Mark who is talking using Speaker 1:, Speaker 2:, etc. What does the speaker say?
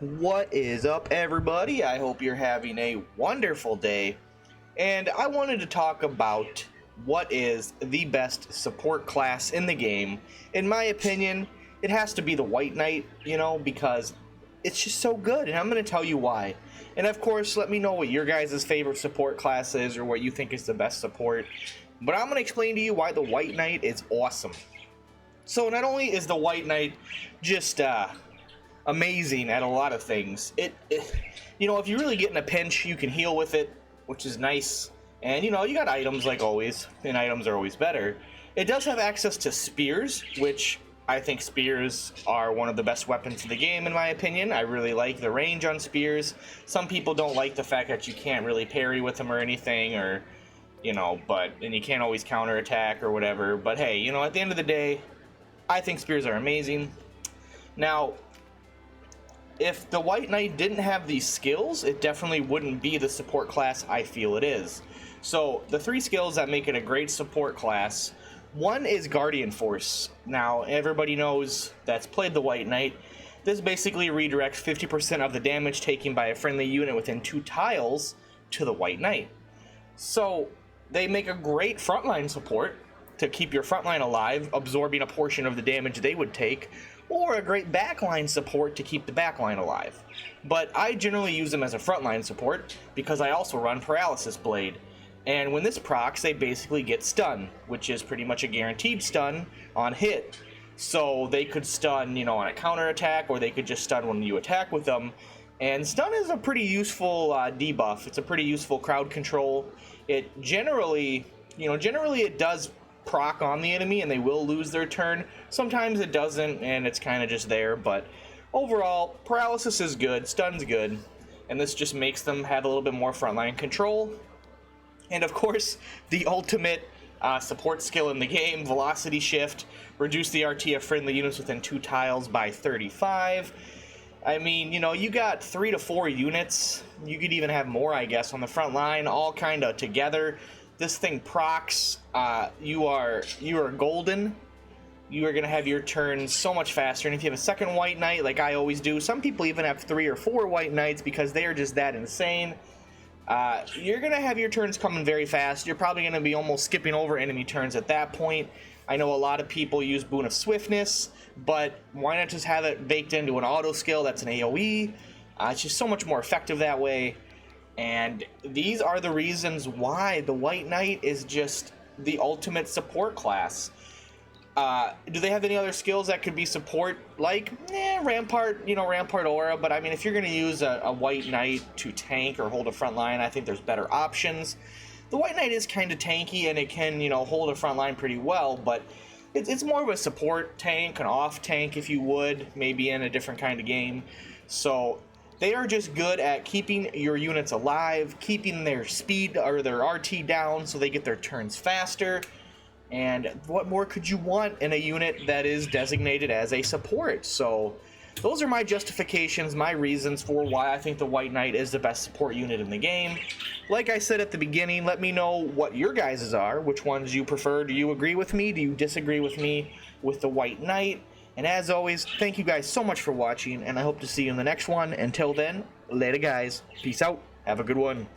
Speaker 1: What is up, everybody? I hope you're having a wonderful day. And I wanted to talk about what is the best support class in the game. In my opinion, it has to be the White Knight, because it's just so good, and I'm going to tell you why. And of course, let me know what your guys' favorite support class is or what you think is the best support. But I'm going to explain to you why the White Knight is awesome. So not only is the White Knight just amazing at a lot of things. If you really get in a pinch, you can heal with it, which is nice. And you got items like always, and items are always better. It does have access to spears, which I think spears are one of the best weapons in the game, in my opinion. I really like the range on spears. Some people don't like the fact that you can't really parry with them or anything, and you can't always counterattack or whatever. But hey, at the end of the day, I think spears are amazing. Now, if the White Knight didn't have these skills, it definitely wouldn't be the support class I feel it is. So, the three skills that make it a great support class, one is Guardian Force. Now, everybody knows that's played the White Knight. This basically redirects 50% of the damage taken by a friendly unit within 2 tiles to the White Knight. So, they make a great frontline support to keep your frontline alive, absorbing a portion of the damage they would take, or a great backline support to keep the backline alive. But I generally use them as a frontline support because I also run Paralysis Blade. And when this procs, they basically get stun, which is pretty much a guaranteed stun on hit. So they could stun, on a counterattack, or they could just stun when you attack with them. And stun is a pretty useful debuff. It's a pretty useful crowd control. It generally it does proc on the enemy and they will lose their turn. Sometimes it doesn't and it's kind of just there, but overall, paralysis is good, stun's good, and this just makes them have a little bit more frontline control. And of course, the ultimate support skill in the game, Velocity Shift, reduce the RT of friendly units within 2 tiles by 35. I mean, you got 3 to 4 units, you could even have more, I guess, on the front line, all kind of together. This thing procs, you are golden. You are going to have your turn so much faster. And if you have a second White Knight, like I always do, some people even have 3 or 4 White Knights because they are just that insane. You're going to have your turns coming very fast. You're probably going to be almost skipping over enemy turns at that point. I know a lot of people use Boon of Swiftness, but why not just have it baked into an auto skill that's an AoE? It's just so much more effective that way. And these are the reasons why the White Knight is just the ultimate support class. Do they have any other skills that could be support? Like, Rampart, Rampart Aura. But I mean, if you're going to use a White Knight to tank or hold a front line, I think there's better options. The White Knight is kind of tanky and it can, hold a front line pretty well. But it's more of a support tank, an off tank if you would, maybe in a different kind of game. So they are just good at keeping your units alive, keeping their speed or their RT down so they get their turns faster. And what more could you want in a unit that is designated as a support? So those are my justifications, my reasons for why I think the White Knight is the best support unit in the game. Like I said at the beginning, let me know what your guys's are, which ones you prefer. Do you agree with me? Do you disagree with me with the White Knight? And as always, thank you guys so much for watching, and I hope to see you in the next one. Until then, later guys. Peace out. Have a good one.